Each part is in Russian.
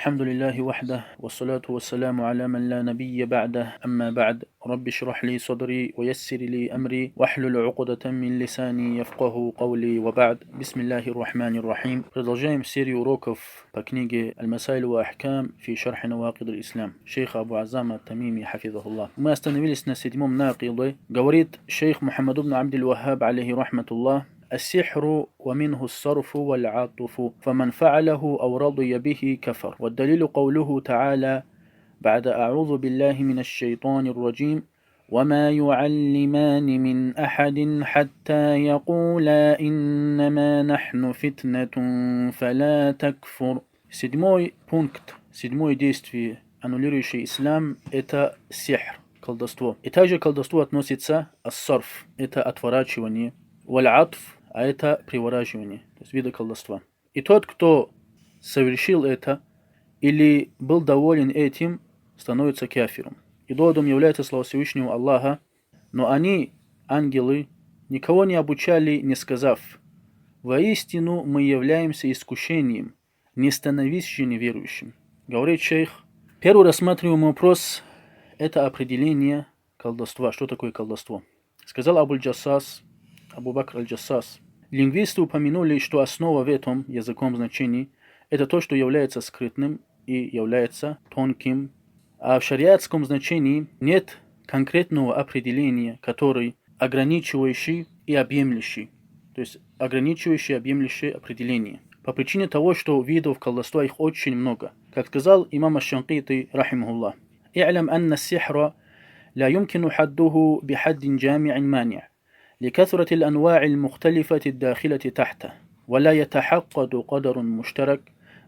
الحمد لله وحده والصلاة والسلام على من لا نبي بعده أما بعد رب اشرح لي صدري ويسر لي أمري واحلل عقدة من لساني يفقه قولي وبعد بسم الله الرحمن الرحيم. Продолжаем серию уроков по книге «Аль-Масаиль ва Ахкам фи шархи навакид аль-Ислам» шейха Абу Аззама ат-Тамими хафизахуллах. Мы остановились на седьмом накиде. Говорит шейх Мухаммад ибн Абдиль-Ваххаб алейхи рахматуллах: السحر ومنه الصرف والعطف فمن فعله أو رضي به كفر. والدليل قوله تعالى بعد أعوذ بالله من الشيطان الرجيم: وما يعلمان من أحد حتى يقولا إنما نحن فتنة فلا تكفر. Седьмой пункт, седьмое действие, аннулирующее ислам, это сихр, колдовство. И также к колдовству относится ас-сарф, это отворачивание, валь-атф, а это привораживание, то есть виды колдовства. И тот, кто совершил это или был доволен этим, становится кафиром. И доводом является слова Всевышнего Аллаха: но они, ангелы, никого не обучали, не сказав: воистину мы являемся искушением, не становись же неверующим. Говорит шейх, первый рассматриваемый вопрос – это определение колдовства. Что такое колдовство? Сказал Абу Бакр аль-Джассас: лингвисты упомянули, что основа в этом языковом значении – это то, что является скрытным и является тонким. А в шариатском значении нет конкретного определения, который ограничивающий и объемлющий. То есть ограничивающее и объемлющее определение. По причине того, что видов колдовства их очень много. Как сказал имам аш-Шанкити рахимахуллах: «И'лям анна ас-сихра ла юмкину хаддуху бихаддин джами'ин мани'. لكثرة الأنواع المختلفة الداخلة تحته ولا يتحقق قدر مشترك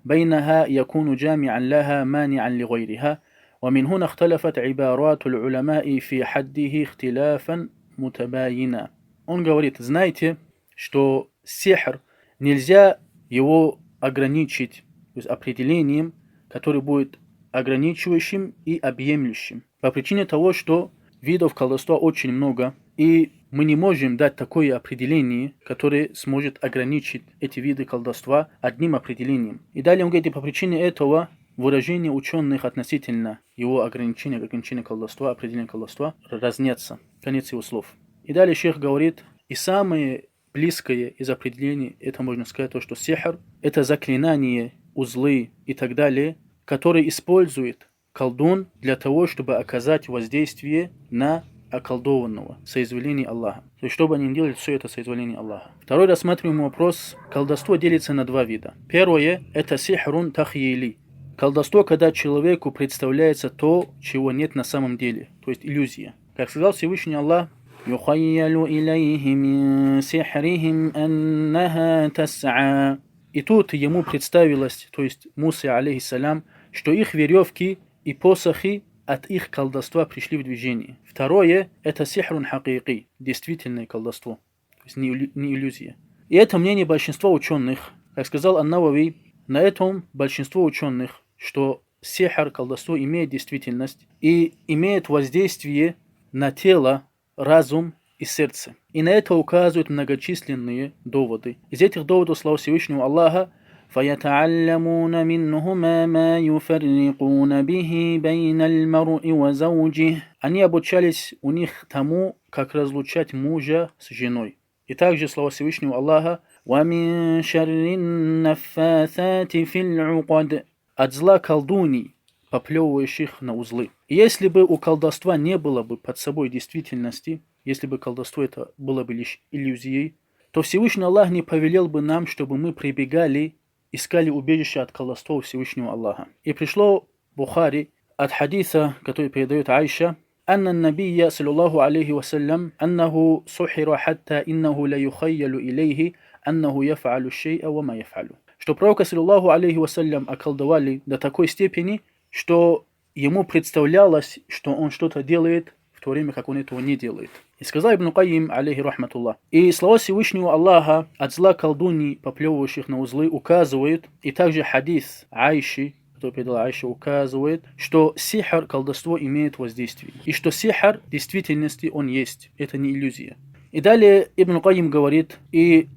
بينها يكون جامعا لها مانعا لغيرها ومن هنا اختلفت عبارات العلماء في حده اختلافا متباينا». Он говорит: знаете, что сихр нельзя его ограничить, то есть определением, которое будет ограничивающим и объемлющим. По причине того, что видов колдовства очень много, и мы не можем дать такое определение, которое сможет ограничить эти виды колдовства одним определением. И далее он говорит, и по причине этого выражения ученых относительно его ограничения колдовства, определения колдовства разнятся. Конец его слов. И далее шейх говорит, и самое близкое из определений, это можно сказать, то, что сихр – это заклинание, узлы и так далее, которые использует колдун для того, чтобы оказать воздействие на околдованного, соизволение Аллаха. То есть, чтобы они делали все это соизволение Аллаха. Второй рассматриваемый вопрос. Колдовство делится на два вида. Первое – это сихрун тахьили. Колдовство, когда человеку представляется то, чего нет на самом деле. То есть, иллюзия. Как сказал Всевышний Аллах: «Юхайялю илейхи мин сихрихим аннаха тас'a». И тут ему представилось, то есть Мусе алейхиссалям, что их веревки и посохи от их колдовства пришли в движение. Второе – это сихрун хакики, действительное колдовство, то есть не иллюзия. И это мнение большинства ученых. Как сказал Ан-Навави, на этом большинство ученых, что сихр, колдовство, имеет действительность и имеет воздействие на тело, разум и сердце. И на это указывают многочисленные доводы. Из этих доводов слова Всевышнего Аллаха: فَيَتَعَلَّمُونَ مِنْهُمَا مَا يُفَرِّقُونَ بِهِ بَيْنَ الْمَرْءِ وَزَوْجِهِ. Они обучались у них тому, как разлучать мужа с женой. И также слова Всевышнего Аллаха: وَمِنْ شَرِّ النَّفَّاثَاتِ فِي الْعُقَدِ. От зла колдуний, поплевывающих на узлы. И если бы у колдовства не было бы под собой действительности, если бы колдовство это было бы лишь иллюзией, то Всевышний Аллах не повелел бы нам, чтобы мы прибегали, искали убежище от колдовства у Всевышнего Аллаха. И пришло в Бухари от хадиса, который передает Айша: «Анна набия, саллаллаху алейхи вассалям, аннаху сухира хатта иннаху ла юхайялю илейхи, аннаху яф'алю шей'a ва ма яф'алю». Что пророка, саллаллаху алейхи вассалям, околдовали до такой степени, что ему представлялось, что он что-то делает, в то время как он этого не делает. И сказал Ибн Кайим, алейхи рахматуллах: и слова Всевышнего Аллаха от зла колдуний, поплевывающих на узлы, указывают, и также хадис Айши, который передала Айша, указывает, что сихр, колдовство, имеет воздействие. И что сихр в действительности он есть, это не иллюзия. И далее Ибн Кайим говорит, и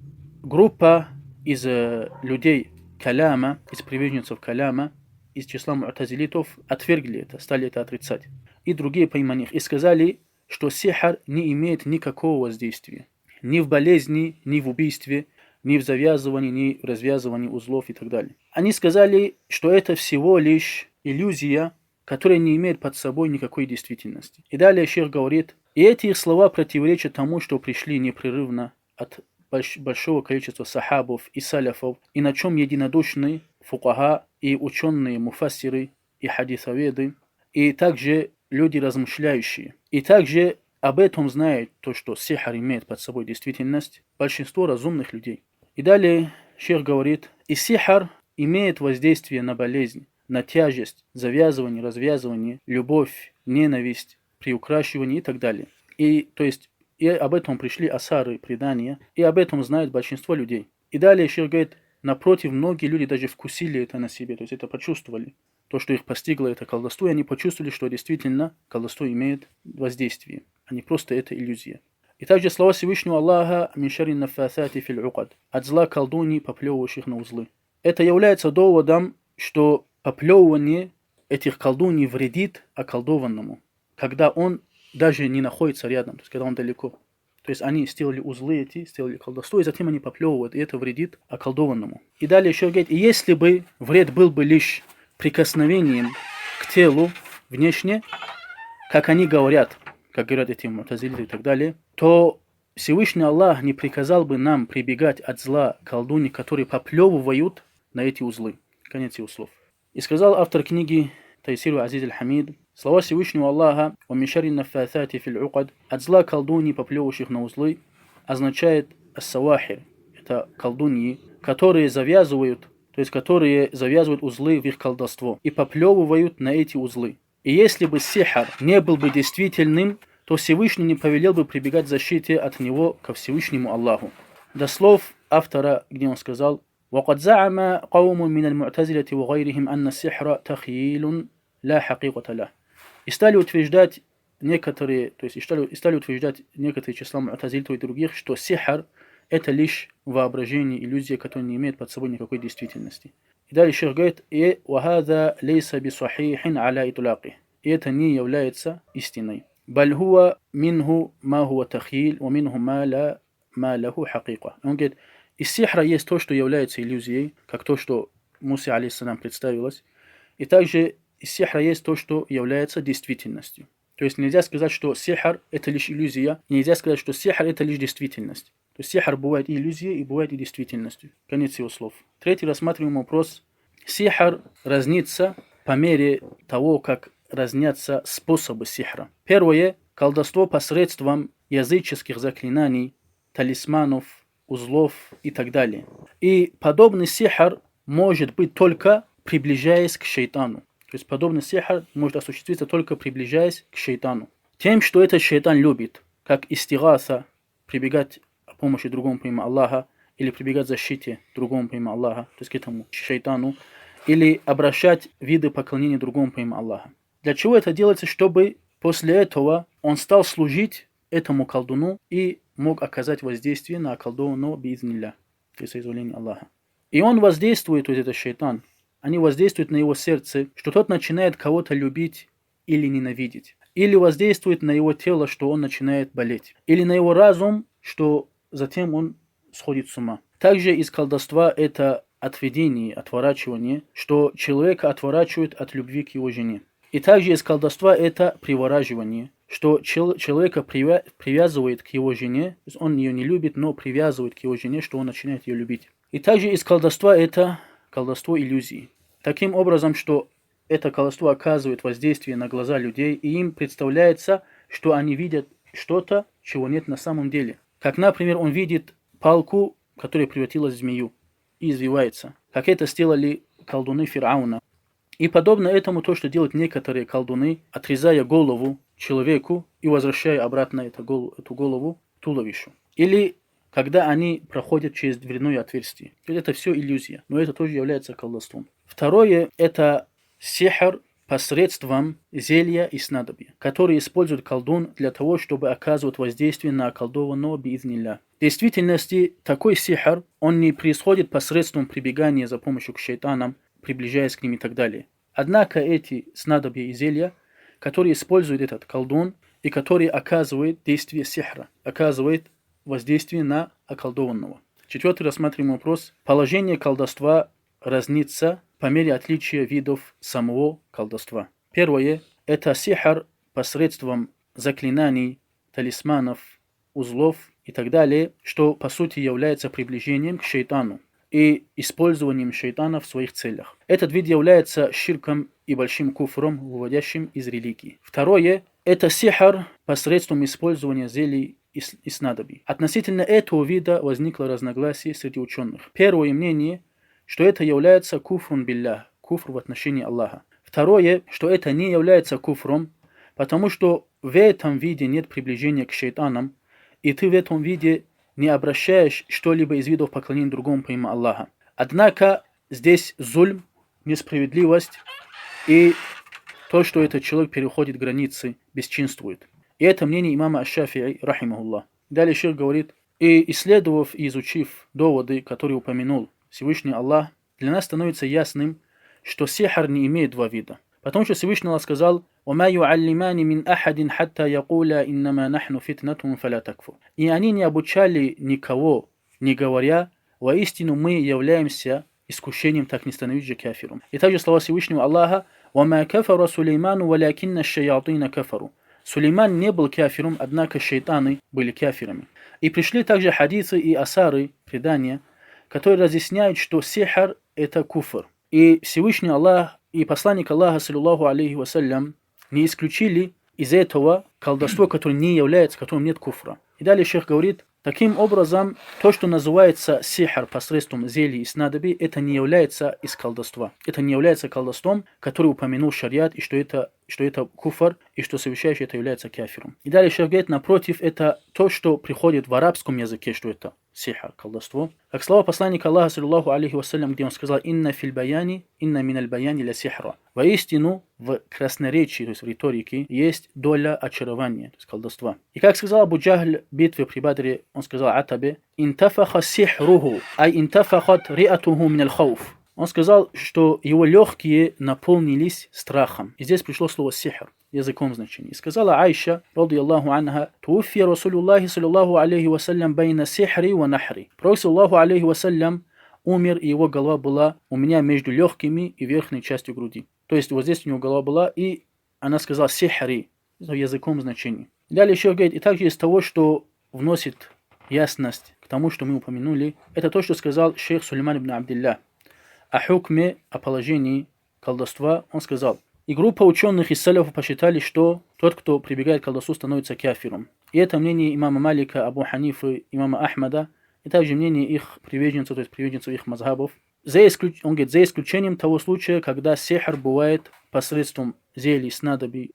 группа из людей каляма, из приверженцев каляма, из числа му'тазилитов отвергли это, стали это отрицать. И другие помимо них. И сказали, что сихр не имеет никакого воздействия. Ни в болезни, ни в убийстве, ни в завязывании, ни в развязывании узлов и так далее. Они сказали, что это всего лишь иллюзия, которая не имеет под собой никакой действительности. И далее шейх говорит, и эти их слова противоречат тому, что пришли непрерывно от большого количества сахабов и саляфов, и на чем единодушны фукаха и ученые муфассиры и хадисоведы, и также люди размышляющие. И также об этом знает то, что сихр имеет под собой действительность, большинство разумных людей. И далее шейх говорит, и сихр имеет воздействие на болезнь, на тяжесть, завязывание, развязывание, любовь, ненависть, приукрашивание и так далее. И то есть и об этом пришли асары, предания, и об этом знает большинство людей. И далее шейх говорит, напротив, многие люди даже вкусили это на себе, то есть это почувствовали. То, что их постигло, это колдовство, и они почувствовали, что действительно колдовство имеет воздействие, а не просто это иллюзия. И также слова Всевышнего Аллаха «Мин шарри наффасати фил укад» от зла колдуний, поплевывающих на узлы. Это является доводом, что поплевывание этих колдуний вредит околдованному, когда он даже не находится рядом, то есть когда он далеко. То есть они сделали узлы эти, сделали колдовство, и затем они поплевывают, и это вредит околдованному. И далее еще говорит, и если бы вред был бы лишь прикосновением к телу внешне, как они говорят, как говорят эти му'тазилиты и так далее, то Всевышний Аллах не приказал бы нам прибегать от зла колдуний, которые поплевывают на эти узлы. Конец его слов. И сказал автор книги Тайсиру Азиз аль-Хамид, слова Всевышнего Аллаха «Ва мин шарри наффасати фил укад» от зла колдуний, поплевывающих на узлы, означает ас-савахир. Это колдуньи, которые завязывают узлы в их колдовство и поплевывают на эти узлы. И если бы сихр не был бы действительным, то Всевышний не повелел бы прибегать к защите от него ко Всевышнему Аллаху. До слов автора, где он сказал وقد زعم قوم من المعتزلة وغيرهم أن السحر تخيل لا حقيقة له. И стали утверждать некоторые числа му'тазилитов и других, что сихр это лишь воображение, иллюзия, которая не имеет под собой никакой действительности. И далее шейх говорит, и وهذا ليس بصحيح على إطلاقه. И это не является истиной. بل هو منه ما هو تخيل ومنه ما له حقيقة. Он говорит, из сихра есть то, что является иллюзией, как то, что Мусе алейхиссалям представилось, и также из сихра есть то, что является действительностью. То есть нельзя сказать, что сихр это лишь иллюзия, и нельзя сказать, что сихр это лишь действительность. То есть сихр бывает и иллюзией, и бывает и действительностью. Конец его слов. Третий рассматриваем вопрос. Сихр разнится по мере того, как разнятся способы сихра. Первое – колдовство посредством языческих заклинаний, талисманов, узлов и так далее. И подобный сихр может быть только приближаясь к шайтану. То есть подобный сихр может осуществиться только приближаясь к шайтану. Тем, что этот шайтан любит, как истигаса, прибегать о помощи другому помимо Аллаха, или прибегать к защите другому помимо Аллаха, то есть к этому шайтану, или обращать виды поклонения другому помимо Аллаха. Для чего это делается? Чтобы после этого он стал служить этому колдуну и мог оказать воздействие на околдованного биизнилля, то есть соизволение Аллаха. И он воздействует, то есть это шайтан, они воздействуют на его сердце, что тот начинает кого-то любить или ненавидеть. Или воздействует на его тело, что он начинает болеть. Или на его разум, что затем он сходит с ума. Также из колдовства это отведение, отворачивание, что человека отворачивает от любви к его жене. И также из колдовства это привораживание, что человека привязывает к его жене, то есть он ее не любит, но привязывает к его жене, что он начинает ее любить. И также из колдовства это колдовство иллюзии. Таким образом, что это колдовство оказывает воздействие на глаза людей, и им представляется, что они видят что-то, чего нет на самом деле. Как, например, он видит палку, которая превратилась в змею и извивается. Как это сделали колдуны Фирауна. И подобно этому то, что делают некоторые колдуны, отрезая голову человеку и возвращая обратно эту голову туловищу. Или когда они проходят через дверное отверстие. Это все иллюзия, но это тоже является колдовством. Второе – это сихр посредством зелья и снадобья, которые использует колдун для того, чтобы оказывать воздействие на околдованного биизнилля. В действительности такой сихр, он не происходит посредством прибегания за помощью к шайтанам, приближаясь к ним и так далее. Однако эти снадобья и зелья, которые использует этот колдун и который оказывает действие сихра, оказывает воздействие на околдованного. Четвертый рассматриваемый вопрос. Положение колдовства разнится по мере отличия видов самого колдовства. Первое – это сихр посредством заклинаний, талисманов, узлов и так далее, что по сути является приближением к шейтану и использованием шейтана в своих целях. Этот вид является ширком и большим куфром, выводящим из религии. Второе – это сихр посредством использования зелий и снадобий. Относительно этого вида возникло разногласие среди ученых. Первое мнение, что это является куфрун биллях, куфр в отношении Аллаха. Второе, что это не является куфром, потому что в этом виде нет приближения к шейтанам, и ты в этом виде не обращаешь что-либо из видов поклонения другому помимо Аллаха. Однако здесь зульм, несправедливость и то, что этот человек переходит границы, бесчинствует. И это мнение имама Аш-Шафи'и, рахимахуллах. Далее шейх говорит, и исследовав и изучив доводы, которые упомянул Всевышний Аллах, для нас становится ясным, что сихр не имеет два вида. Потому что Всевышний Аллах сказал, وَمَا يُعَلِّمَانِ مِنْ أَحَدٍ حَتَّى يَقُولَا إِنَّمَا نَحْنُ فِتْنَةٌ فَلَا تَكْفُرْ. И они не обучали никого, не говоря, воистину мы являемся искушением, так не становись же кафиром. И также слова Всевышнего Аллаха, وَمَا كَفَرَ سُلَيْمَانُ وَلَكِنَّ الشَّيَاطِينَ كَفَرُوا. Сулейман не был кафиром, однако шейтаны были кафирами. И пришли также хадисы и асары, предания, которые разъясняют, что сихр – это куфр. И Всевышний Аллах и посланник Аллаха, саллиллаху алейхи вассалям, не исключили из этого колдовство, которое не является, в котором нет куфра. И далее шейх говорит, таким образом, то, что называется сихр посредством зелий и снадобий, это не является из колдовства. Это не является колдовством, который упомянул шариат, и что это куфр, и что совершающий это является кафиром. И далее шейх говорит, напротив, это то, что приходит в арабском языке, что это сихр, колдовство. Как слова посланника Аллаха, саллиллаху алейхи вассалям, где он сказал, «Инна филь баяни, инна миналь баяни ля сихра». Воистину, в красноречии, то есть в риторике, есть доля очарования, то есть колдовства. И как сказал Абу Джахль в битве при Бадре, он сказал Атабе, «Интафаха сихруху, ай интафахат риатуху миналь хауф». Он сказал, что его легкие наполнились страхом. И здесь пришло слово сихр, языком значения. И сказала Айша, ради Аллаху анха, «Туффи Расулуллахи саллиллаху алейхи вассалям байна сихри ва нахри». Пророк саллиллаху алейхи вассалям умер, и его голова была у меня между легкими и верхней частью груди. То есть вот здесь у него голова была, и она сказала сихри, языком значения. Далее еще говорит, и также из того, что вносит ясность к тому, что мы упомянули, это то, что сказал шейх Сулейман ибн Абдиллах. О хукме, о положении колдовства, он сказал, и группа ученых из саляфов посчитали, что тот, кто прибегает к колдовству, становится кафиром. И это мнение имама Малика, Абу Ханифы, имама Ахмада, и также мнение их приверженцев, то есть приверженцев их мазхабов. Он говорит, за исключением того случая, когда сихр бывает посредством зелий, снадобий,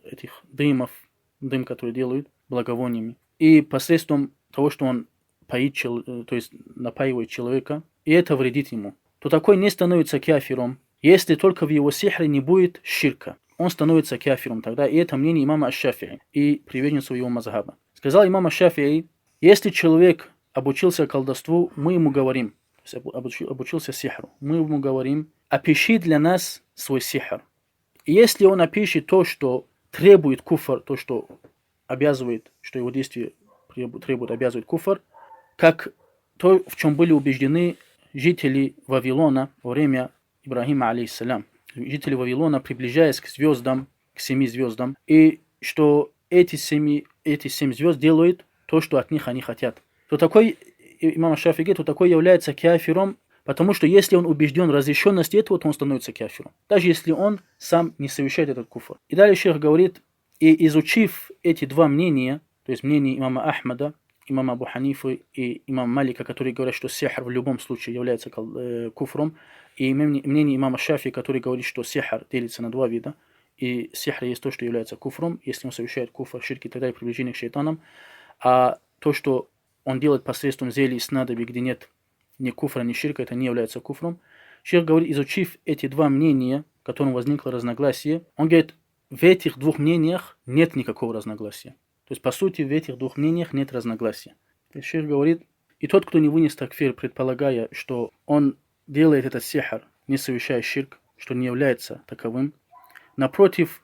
этих дым, который делают благовониями, и посредством того, что он поит, то есть напаивает человека, и это вредит ему, то такой не становится кафиром, если только в его сихре не будет ширка. Он становится кафиром тогда, и это мнение имама Аш-Шафи'и и приверженцев его мазхаба. Сказал имам Аш-Шафи'и, если человек обучился колдовству, мы ему говорим, обучился сихру, мы ему говорим, опиши для нас свой сихр. И если он опишет то, что требует куфр, то, что обязывает, что его действие требует, обязывает куфр, как то, в чем были убеждены жители Вавилона во время Ибрахима, алейхиссалям. Жители Вавилона, приближаясь к звездам, к 7 звездам, и что эти 7 звезд делают то, что от них они хотят. То такой, имам Шафии говорит, то такой является кафиром, потому что если он убежден в разрешенности этого, то он становится кафиром. Даже если он сам не совершает этот куфр. И далее шейх говорит, и изучив эти два мнения, то есть мнение имама Ахмада, имама Абу Ханифы и имама Малика, которые говорят, что сихр в любом случае является куфром, и мнение имама Шафии, который говорит, что сихр делится на два вида, и сихр есть то, что является куфром, если он совершает куфр, ширки и так далее, приближение к шейтанам, а то, что он делает посредством зелий и снадобий, где нет ни куфра, ни ширка, это не является куфром. Шейх говорит, изучив эти два мнения, в котором возникло разногласие, он говорит, в этих двух мнениях нет никакого разногласия. То есть, по сути, в этих двух мнениях нет разногласия. То есть, шейх говорит, и тот, кто не вынес такфир, предполагая, что он делает этот сихр, не совершая ширк, что не является таковым. Напротив,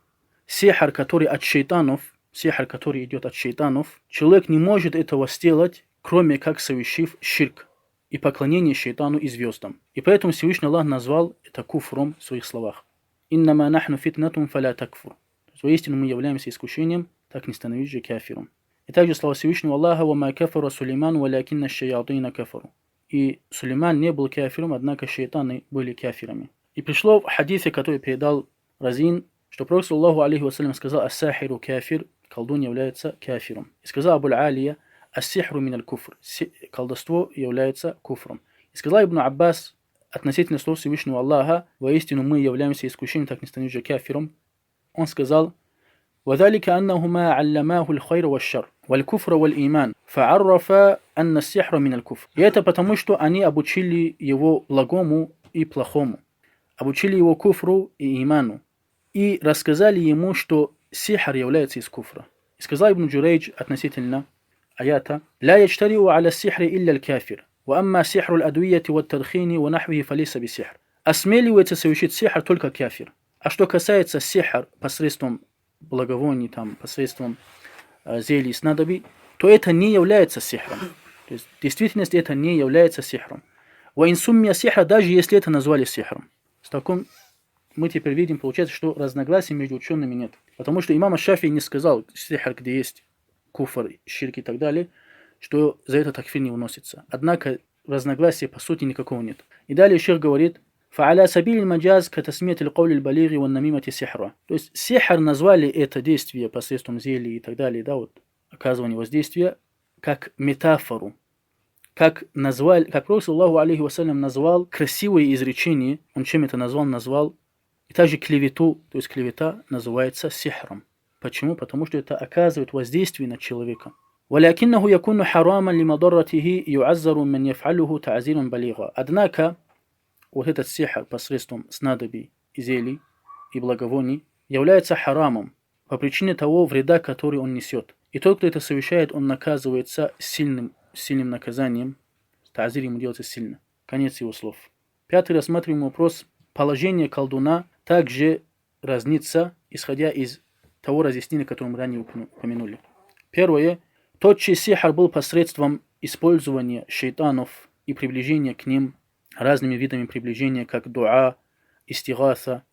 сихр, который от шейтанов, сихр, который идет от шейтанов, человек не может этого сделать, кроме как совершив ширк и поклонение шейтану и звездам. И поэтому Всевышний Аллах назвал это куфром в своих словах. «Иннама нахну фитнатум фаля такфур». Воистину мы являемся искушением, так не становись же кафиром. И также слова Всевышнего Аллаха: «Ва ма кафара Сулейман, валякинна шаятина кафару». И Сулейман не был кафиром, однако шейтаны были кафирами. И пришло в хадисе, который передал Разин, что Пророк саллаллаху алейхи вассалям сказал: «Ас-сахиру кафир», колдун является кафиром. И сказал Абуль-Алия: «Ас-сихру миналь куфр», колдовство является куфром. И сказал Ибн Аббас относительно слов Всевышнего Аллаха: «Воистину мы являемся искушением, так не станешь же кафиром». Он сказал: وذلك أنهما علماه الخير والشر والكفر والإيمان فعرف أن السحر من الكفر. И это потому, что они обучили его благому и плохому, обучили его куфру и иману, и рассказали ему, что сихр является из куфра. И сказал Ибн Джурейдж относительно аята: لا يجترئ على السحر إلا الكافر وأما سحر الأدوية والتدخين ونحوه فليس بسحر. Осмеливается совершить сихр только кафир. А что касается сихр посредством благовоний, посредством зелий и снадобий, то это не является сихром. То есть в действительности это не является сихром. Ва инсуммия сихра, даже если это назвали сихром. С таким мы теперь видим, получается, что разногласий между учеными нет. Потому что имам Аш-Шафии не сказал, сихр, где есть куфр, ширк и так далее, что за это такфир не выносится. Однако разногласия по сути никакого нет. И далее шейх говорит: فعلى سبيل المجاز كتسمية القول البليغ والنميمة سحرا. То есть сихр назвали это действие посредством зелий и так далее, оказывание воздействия, как метафору. Как Пророк саллаллаху алейхи вассалям назвал красивое изречение, он чем это назвал, и также клевету, то есть клевета называется сихром. Почему? Потому что это оказывает воздействие на человека. ولكنه يكون حراما لمضرته يعذر من يفعله تعزيرا بليغا. Однако вот этот сихр посредством снадобий, зелий и благовоний является харамом по причине того вреда, который он несет. И тот, кто это совершает, он наказывается сильным наказанием. Та'зир ему делается сильно. Конец его слов. Пятый рассматриваемый вопрос. Положение колдуна также разнится, исходя из того разъяснения, которое мы ранее упомянули. Первое. Тот, чей сихр был посредством использования шейтанов и приближения к ним разными видами приближения, как дуа, истигаса,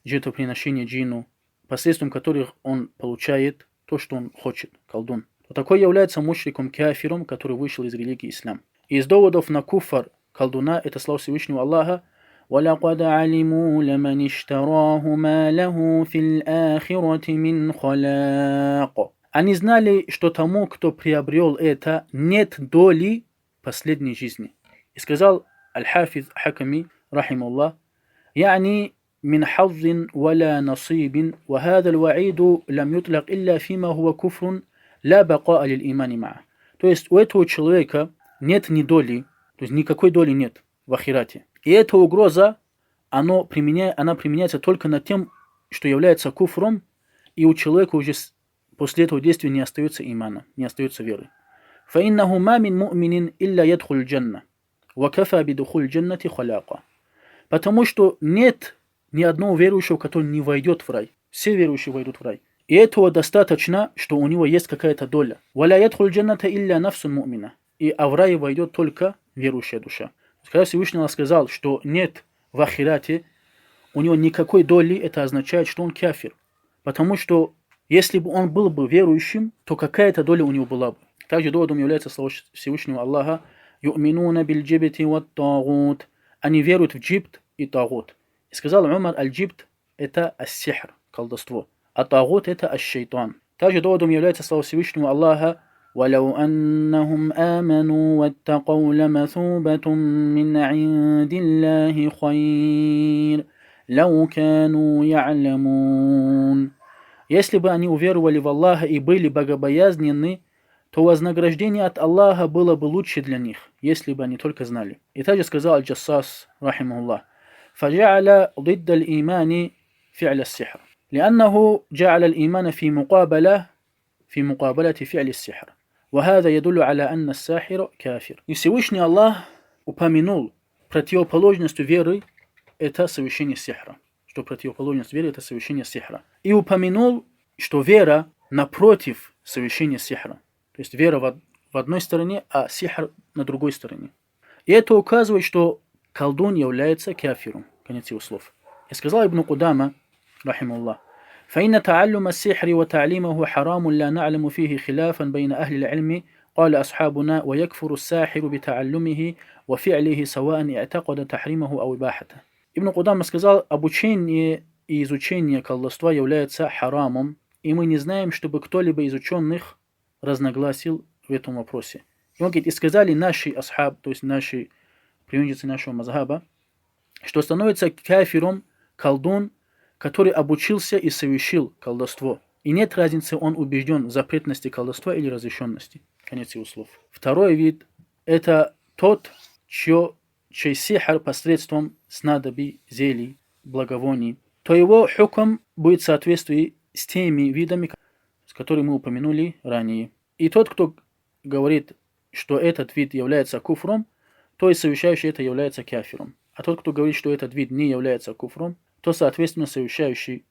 жертвоприношение джинну, посредством которых он получает то, что он хочет, колдун. То такой является мушриком кафиром, который вышел из религии ислам. И из доводов на куфр колдуна это слова Всевышнего Аллаха: وَلَقَدْ عَلِمُوا لَمَنِ اشْتَرَاهُ مَا لَهُ فِي الْآخِرَةِ مِنْ خَلَاقٍ. Они знали, что тому, кто приобрел это, нет доли последней жизни. И сказал الحافظ حكمي رحمه الله: يعني من حظ ولا نصيب وهذا الوعيد لم يطلق إلا فيما هو كفر لا بقاء للإيمان معه. То есть у этого человека нет ни доли, то есть никакой доли нет в ахирате. И эта угроза, она применяется только над тем, что является куфром, и у человека уже после этого действия не остается имана, не остается веры. فإنه ما من مؤمن إلا يدخل الجنة. وَكَفَى بِدُخُولِ الْجَنَّةِ خَلَاقًا. Потому что нет ни одного верующего, который не войдет в рай. Все верующие войдут в рай. И этого достаточно, что у него есть какая-то доля. وَلَا يَدْخُلُ الْجَنَّةَ إِلَّا نَفْسٌ مُؤْمِنَةٌ. И в рай войдет только верующая душа. Когда Всевышний сказал, что нет в ахирате у него никакой доли, это означает, что он кафир. Потому что если бы он был бы верующим, то какая-то доля у него была бы. Также доводом является слово Всевышнего Аллаха: «Ю'минуна биль-джибти ват-тагут». Они веруют в джибт и тагут. И сказал Умар: аль-джибт это ас-сихр, колдовство, а тагут это аш-шейтан. Также доводом является слово Всевышнего Аллаха: «Валау аннахум аману ваттакау ламасубатум мин индиллахи хайр, лау кану я'ламун». Если бы они уверовали в Аллаха и были богобоязненны, то вознаграждение от Аллаха было бы лучше для них, если бы они только знали. И также сказал Аль-Джассас, рахимахуллах: فَجَعَلَ ضِدَّ الْإِيمَانِ فِعْلَ السِّحْرِ لأنه جعل الإيمان في مقابلة فعل السحر وهذا يدل على أن الساحر كافر. И Всевышний Аллах упомянул противоположностью веры это совершение сихра. что противоположность веры – это совершение сихра. И упомянул, что вера напротив совершения сихра. То есть вера в одной стороне, а сихр на другой стороне. И это указывает, что колдун является кафиром. Конец его слов. И сказал Ибн Кудама, рахимуллах, فإن تعلم السحر وتعليمه حرام لا نعلم فيه خلافا بين أهل العلم قال أصحابنا ويكفر الساحر بتعلمه وفعله سواء اعتقد تحريمه أو إباحته. Ибн Кудама сказал, обучение и изучение колдовства является харамом, и мы не знаем, чтобы кто-либо из ученых разногласил в этом вопросе. И он говорит, и сказали наши асхаб, то есть наши приверженцы нашего мазхаба, что становится кафиром колдун, который обучился и совершил колдовство. И нет разницы, он убежден в запретности колдовства или разрешенности. Конец его слов. Второй вид – это тот, чей сихр посредством снадобий, зелий, благовоний, то его хукм будет в соответствии с теми видами, которые мы упомянули ранее. И тот, кто говорит, что этот вид является куфром, то и совершающий это является кафиром. А тот, кто говорит, что этот вид не является куфром, то, соответственно, совершающий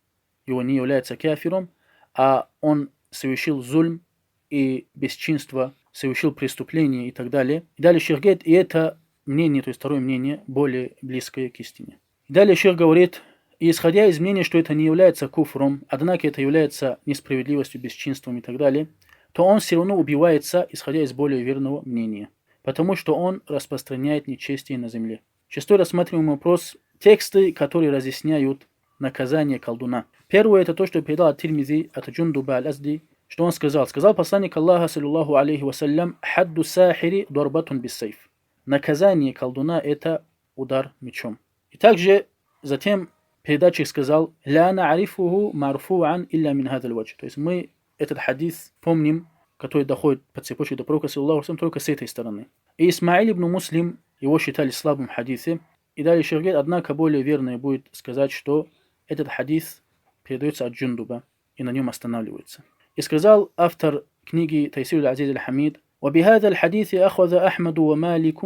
его не является кафиром, а он совершил зульм и бесчинство, совершил преступление и так далее. И далее шейх говорит, и это мнение, то есть второе мнение, более близкое к истине. И далее шейх говорит, и исходя из мнения, что это не является куфром, однако это является несправедливостью, бесчинством и так далее, то он все равно убивается, исходя из более верного мнения, потому что он распространяет нечестие на земле. Шестой рассматриваемый вопрос. Тексты, которые разъясняют наказание колдуна. Первое, это то, что передал Ат-Тирмизи от Джундуба аль-Азди, что он сказал. Сказал посланник Аллаха, саллиллаху алейхи вассалям, «Хадду сахири дорбатун биссейф». Наказание колдуна – это удар мечом. И также затем передатчик сказал, «Ля на'арифуху марфу'ан илля мин хадаль вадж». То есть мы этот хадис помним, который доходит по цепочке до пророка, саллиллаху алейхи вассалям, только с этой стороны. И Исмаиль ибн Муслим, его считали слабым в хадисе. И далее шейх говорит, однако более верное будет сказать, что этот хадис передается от Джундуба и на нем останавливается. И сказал автор книги Тайсир аль-Азиз аль-Хамид, وبهذا الحديث أخذ أحمد ومالك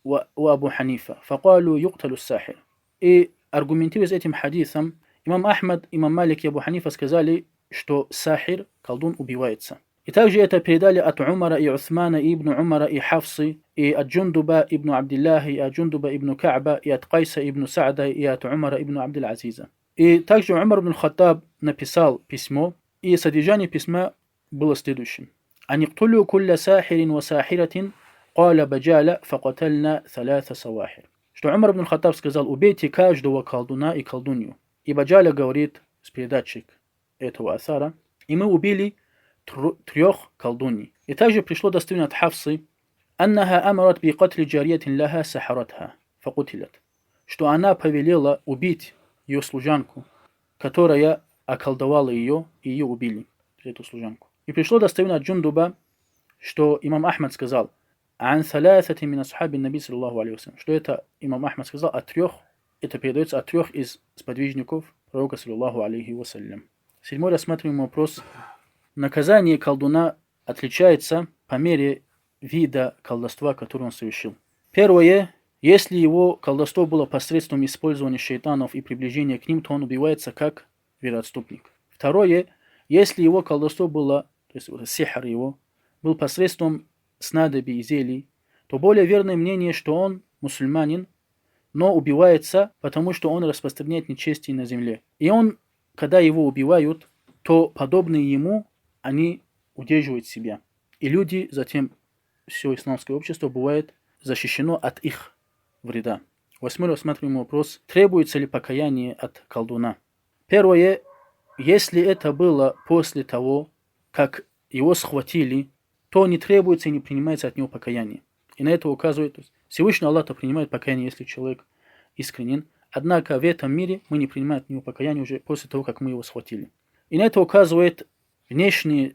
وأبو حنيفة فقالوا يقتل الساحر. И аргументируя с этим хадисом, имам Ахмад, имам Малик и Абу Ханифа сказали, что сахир, колдун, убивается. И также это передали от Умара и Усмана, и Ибн Умара, и Хафсы, и от Джундуба ибн Абдиллахи, и от Джундуба ибн Ка'ба, и от Кайса ибн Са'да, и от Умара ибн Абдул-Азиза. И также Умар ибн Хаттаб написал письмо, и содержание письма было следующим. «Аниктулю кулля сахирин ва сахиратин, каля баджаля, факатальна саляса савахир». Что Умар ибн Хаттаб сказал, убейте каждого колдуна и колдунью. И Баджаля говорит, с передатчик этого асара, и мы убили 3 колдуней. И также пришло достоверно от Хафсы, «Аннаха амарат би катли джариятин ляха сахаратха, факутилят». Что она повелела убить ее служанку, которая околдовала ее, и ее убили, эту служанку. И пришло достоверно от Джундуба, что имам Ахмад сказал, «Ан салясати мин асхаби наби саллаллаху алейхи вассалям», что это имам Ахмад сказал от 3, это передается от 3 из сподвижников пророка саллаллаху алейхи вассалям. Седьмой рассматриваемый вопрос. Наказание колдуна отличается по мере вида колдовства, который он совершил. Первое, если его колдовство было посредством использования шайтанов и приближения к ним, то он убивается как вероотступник. Второе, если его колдовство было, то есть сихр его, был посредством снадобий и зелий, то более верное мнение, что он мусульманин, но убивается, потому что он распространяет нечестие на земле. И он, когда его убивают, то подобные ему, они удерживают себя. И люди, затем все исламское общество бывает защищено от их вреда. Восьмой рассматриваемый вопрос. Требуется ли покаяние от колдуна? Первое. Если это было после того, как его схватили, то не требуется и не принимается от него покаяние. И на это указывает, Всевышний Аллах принимает покаяние, если человек искренен. Однако в этом мире мы не принимаем от него покаяние уже после того, как мы его схватили. И на это указывает внешнее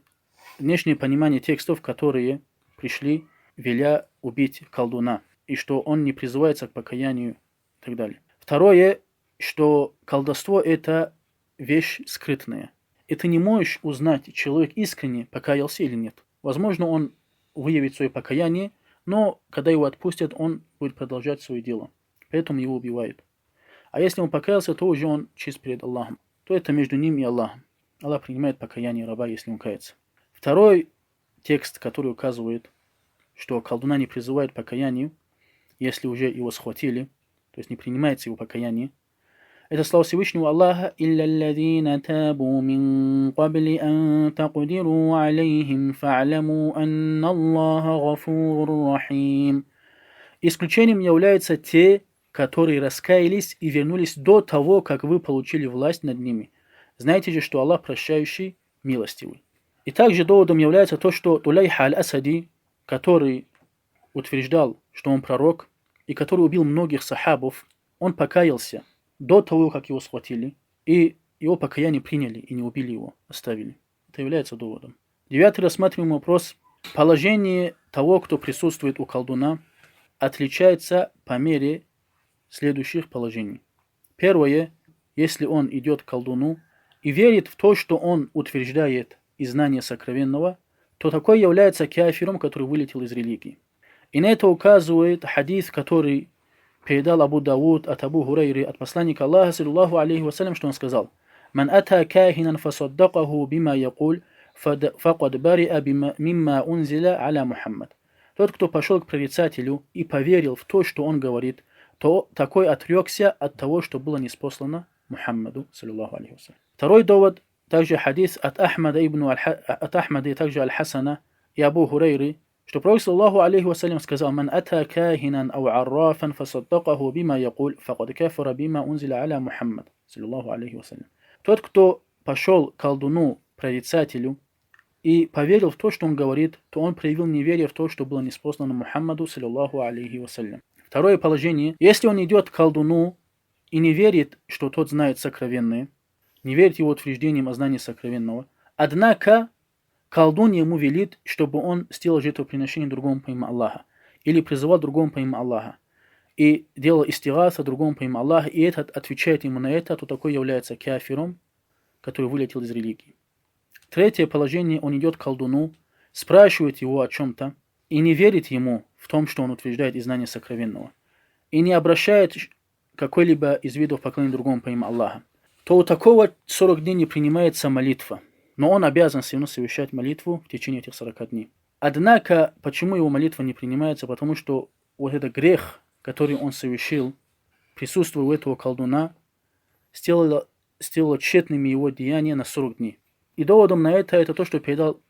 понимание текстов, которые пришли, веля убить колдуна, и что он не призывается к покаянию и так далее. Второе, что колдовство – это вещь скрытная. И ты не можешь узнать, человек искренне покаялся или нет. Возможно, он выявит свое покаяние, но когда его отпустят, он будет продолжать свое дело. Поэтому его убивают. А если он покаялся, то уже он чист перед Аллахом. То это между ним и Аллахом. Аллах принимает покаяние раба, если он кается. Второй текст, который указывает, что колдуна не призывает к покаянию, если уже его схватили, то есть не принимается его покаяние. Это слова Всевышнего Аллаха: «Илля алладина табу мин кабли ан такдиру алейхим фа'ламу анна Аллаха гафур рахим». Исключением являются те, которые раскаялись и вернулись до того, как вы получили власть над ними. Знаете же, что Аллах прощающий, милостивый. И также доводом является то, что Тулейха аль-Асади, который утверждал, что он пророк, и который убил многих сахабов, он покаялся до того, как его схватили, и его покаяние приняли и не убили его, оставили. Это является доводом. Девятый рассматриваемый вопрос. Положение того, кто присутствует у колдуна, отличается по мере следующих положений. Первое, если он идет к колдуну и верит в то, что он утверждает из знания сокровенного, то такой является кафиром, который вылетел из религии. И на это указывает хадис, который передал Абу Дауд от Абу Хурайры, от посланника Аллаха, саллаллаху алейхи вассалям, что он сказал: «Ман ата кахинан фасаддакаху бима якуль, факад бариа мимма унзиля аля Мухаммад». Тот, кто пошел к прорицателю и поверил в то, что он говорит, то такой отрекся от того, что было ниспослано Мухаммаду, саллаллаху алейхи вассалям. Второй довод, также хадис от Ахмада и также Аль-Хасана и Абу Хурайры, что Пророк, саллаллаху алейхи вассалям, сказал: «Ман ата кахинан ау аррафан фасаддакаху бима якуль, факад кафара бима унзиля аля Мухаммад, саллаллаху алейхи вассалям». Тот, кто пошел к колдуну, прорицателю, и поверил в то, что он говорит, то он проявил неверие в то, что было ниспослано Мухаммаду, саллаллаху алейхи вассалям. Второе положение. Если он идет к колдуну и не верит, что тот знает сокровенное, не верит его утверждениям о знании сокровенного, однако колдун ему велит, чтобы он сделал жертвоприношение другому помимо Аллаха, или призывал другому помимо Аллаха, и делал истигаса другому помимо Аллаха, и этот отвечает ему на это, то такой является кафиром, который вылетел из религии. Третье положение. Он идет к колдуну, спрашивает его о чем-то, и не верит ему в том, что он утверждает из знания сокровенного, и не обращает какой-либо из видов поклонения другому помимо Аллаха, то у такого 40 дней не принимается молитва, но он обязан все равно совершать молитву в течение этих 40 дней. Однако, почему его молитва не принимается? Потому что вот этот грех, который он совершил, присутствуя у этого колдуна, сделало тщетными его деяния на 40 дней. И доводом на это то, что передал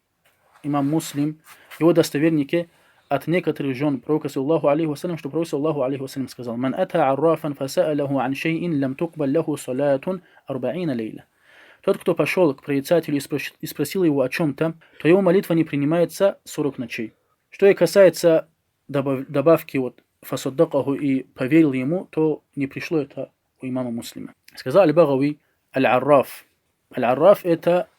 имам Муслим, его достоверники, от некоторых жен пророка, саллаллаху алейхи вассалям, что пророк, саллаллаху алейхи вассалям, сказал: «Ман ата аррафан фаса'алаху ан шей'ин лям тукбаль лаху салатун 40 лейла». Тот, кто пошел к прорицателю и спросил его о чем-то, то его молитва не принимается 40 ночей. Что и касается добавки вот фасаддакаху и поверил ему, то не пришло это у имама Муслима. Сказал Аль-Багави: «Аль-Арраф». Аль-Арраф — это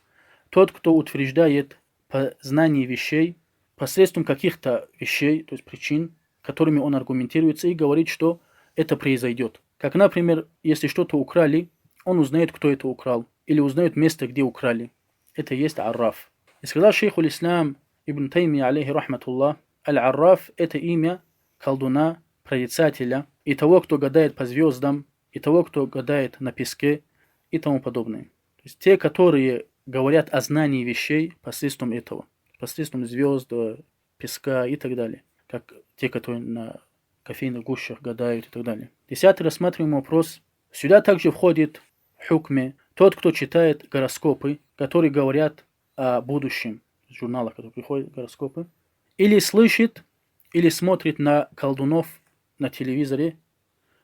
тот, кто утверждает познание вещей посредством каких-то вещей, то есть причин, которыми он аргументируется и говорит, что это произойдет. Как, например, если что-то украли, он узнает, кто это украл, или узнает место, где украли. Это и есть арраф. И сказал шейхуль ислам Ибн Таймия, алейхи рахматуллах, аль-арраф — это имя колдуна, прорицателя, и того, кто гадает по звездам, и того, кто гадает на песке, и тому подобное. То есть те, которые говорят о знании вещей посредством этого, посредством звезд, песка и так далее, как те, которые на кофейных гущах гадают и так далее. 10-й рассматриваемый вопрос. Сюда также входит в хукме тот, кто читает гороскопы, которые говорят о будущем, в журналах, которые приходят гороскопы, или слышит, или смотрит на колдунов на телевизоре,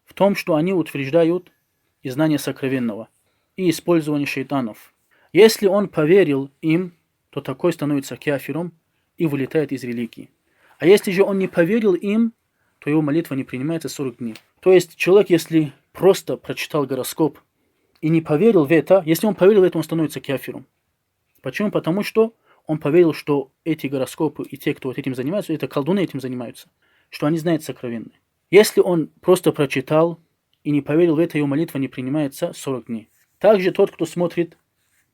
в том, что они утверждают и знание сокровенного, и использование шайтанов. Если он поверил им, то такой становится кафиром и вылетает из религии. А если же он не поверил им, то его молитва не принимается 40 дней. То есть человек, если просто прочитал гороскоп и не поверил в это, если он поверил в это, он становится кафиром. Почему? Потому что он поверил, что эти гороскопы и те, кто вот этим занимаются, это колдуны этим занимаются, что они знают сокровенное. Если он просто прочитал и не поверил в это, его молитва не принимается 40 дней. Также тот, кто смотрит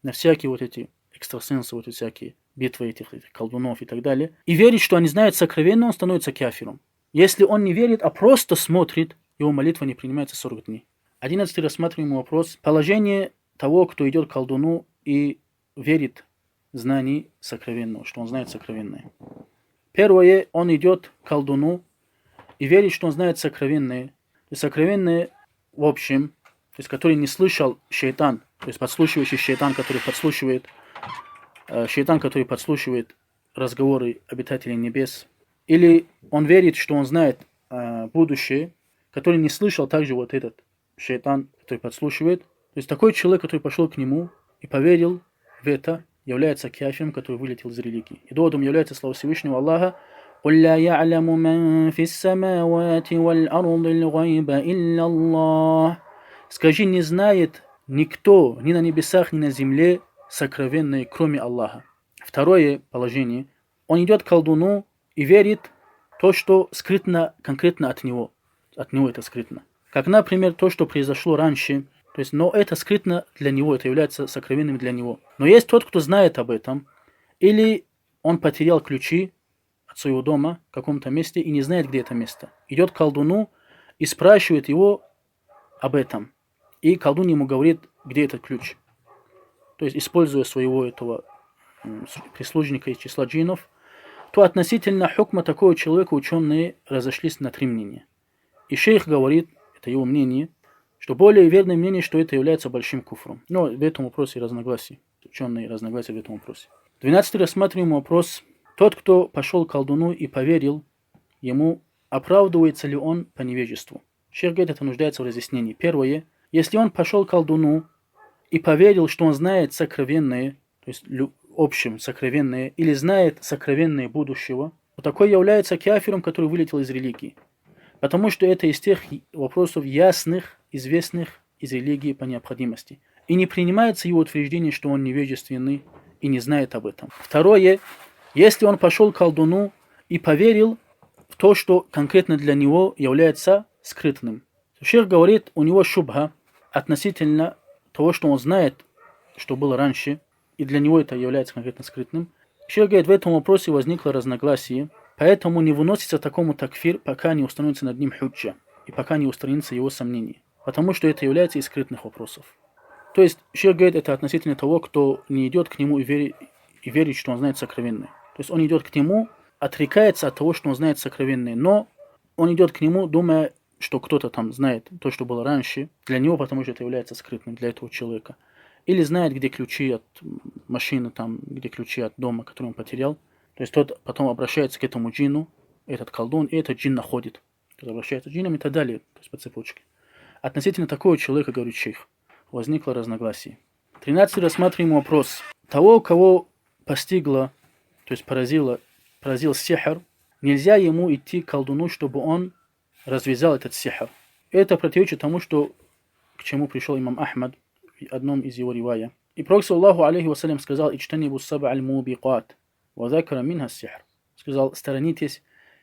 на всякие вот эти экстрасенсы, вот эти всякие битвы этих колдунов и так далее, и верит, что они знают сокровенное, он становится кафиром. Если он не верит, а просто смотрит, его молитва не принимается 40 дней. 11 рассматриваемый вопрос. Положение того, кто идет к колдуну и верит в знание сокровенного, что он знает сокровенное. Первое, он идет к колдуну и верит, что он знает сокровенное. То есть сокровенное в общем, то есть который не слышал шайтан, то есть подслушивающий шайтан, который подслушивает разговоры обитателей небес. Или он верит, что он знает будущее, который не слышал также вот этот шайтан, который подслушивает. То есть такой человек, который пошел к нему и поверил в это, является кафиром, который вылетел из религии. И доводом является слова Всевышнего Аллаха: «Qul la ya'lamu man fis samawati wal ardi al-ghayba illa Allah». Скажи, не знает никто ни на небесах, ни на земле сокровенное, кроме Аллаха. Второе положение. Он идет к колдуну и верит в то, что скрытно конкретно от него. От него это скрытно. Как, например, то, что произошло раньше. То есть, но это скрытно для него, это является сокровенным для него. Но есть тот, кто знает об этом, или он потерял ключи от своего дома в каком-то месте и не знает, где это место. Идет к колдуну и спрашивает его об этом. И колдун ему говорит, где этот ключ. То есть, используя своего этого прислужника из числа джиннов, то относительно хукма такого человека ученые разошлись на 3 мнения. И шейх говорит, это его мнение, что более верное мнение, что это является большим куфром. Но в этом вопросе разногласия. Ученые разногласия в этом вопросе. 12-й рассматриваем вопрос. Тот, кто пошел к колдуну и поверил, ему оправдывается ли он по невежеству? Шейх говорит, это нуждается в разъяснении. Первое. Если он пошел к колдуну и поверил, что он знает сокровенное, то есть общем сокровенное, или знает сокровенное будущего, то такой является кафиром, который вылетел из религии. Потому что это из тех вопросов ясных, известных из религии по необходимости. И не принимается его утверждение, что он невежественный и не знает об этом. Второе, если он пошел к колдуну и поверил в то, что конкретно для него является скрытным. Шейх говорит, у него шубха относительно того, что он знает, что было раньше, и для него это является конкретно скрытным. Шейх говорит, в этом вопросе возникло разногласие, поэтому не выносится такому такфир, пока не установится над ним худжа, и пока не устранится его сомнение, потому что это является из скрытных вопросов. То есть, шейх говорит, это относительно того, кто не идет к нему и верит, что он знает сокровенное. То есть, он идет к нему, отрекается от того, что он знает сокровенное, но он идет к нему, думая, что кто-то там знает то, что было раньше, для него, потому что это является скрытным для этого человека. Или знает, где ключи от машины, там, где ключи от дома, который он потерял. То есть тот потом обращается к этому джинну, этот колдун, и этот джин находит. Тот обращается к джиннам и так далее, то есть по цепочке. Относительно такого человека, говорит шейх, возникло разногласие. 13-й рассматриваем вопрос. Того, кого постигло, то есть поразил сихр, нельзя ему идти к колдуну, чтобы он развязал этот сихр. Это противоречит тому, к чему пришел имам Ахмад в одном из его ривая. И Пророк саллаллаху алейхи вассалям сказал: «Ичтанибу саб'а аль-мубикат, ва закара минха сихр». Сказал: сторонитесь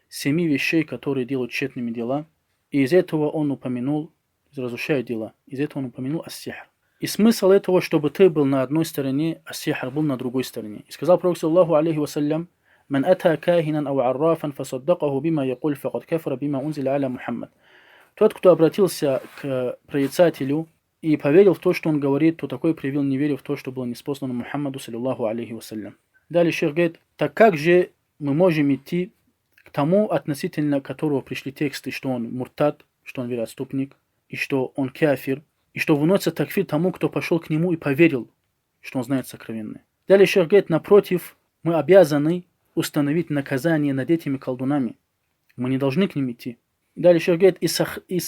7 вещей, которые делают тщетными дела. И из этого он упомянул, разрушают дела. Из этого он упомянул ас-сихр. И смысл этого, чтобы ты был на одной стороне, а сихр был на другой стороне. И сказал Пророк саллаллаху алейхи вассалям: «Ман ата кахинан ау аррафан фасаддакаху бима якуль факад кафара бима унзиля аля Мухаммад». Тот, кто обратился к прорицателю и поверил в то, что он говорит, то такой привел неверие в то, что было ниспослано Мухаммаду саллаллаху алейхи вассалям. Далее шейх говорит: так как же мы можем идти к тому, относительно которого пришли тексты, что он муртад, что он вероотступник, и что он кафир, и что выносится такфир тому, кто пошел к нему и поверил, что он знает сокровенное. Далее шейх говорит: напротив, мы обязаны установить наказание над этими колдунами. Мы не должны к ним идти. Далее шейх говорит: и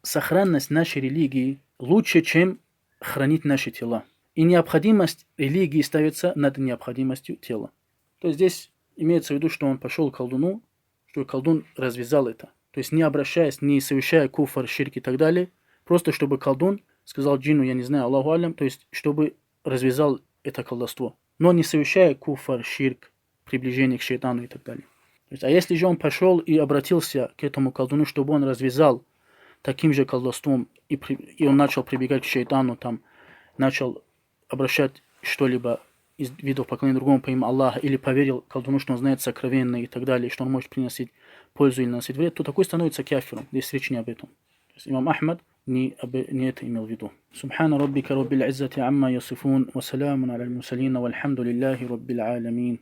сохранность нашей религии лучше, чем хранить наши тела. И необходимость религии ставится над необходимостью тела. То есть здесь имеется в виду, что он пошел к колдуну, что колдун развязал это. То есть не обращаясь, не совершая куфр, ширк и так далее, просто чтобы колдун сказал джинну: я не знаю, Аллаху алям, то есть чтобы развязал это колдовство. Но не совершая куфр, ширк, приближение к шайтану и так далее. То есть, а если же он пошел и обратился к этому колдуну, чтобы он развязал таким же колдовством, и он начал прибегать к шайтану, там, начал обращать что-либо из видов поклонения другому помимо Аллаха, или поверил колдуну, что он знает сокровенное и так далее, что он может приносить пользу или наносить вред, то такой становится кафиром. Здесь речь не об этом. То есть имам Ахмад не это имел в виду. Субхана раббика раббил иззати амма ясифун, ва саламун аля мурсалин, вальхамду лилляхи раббил аламин.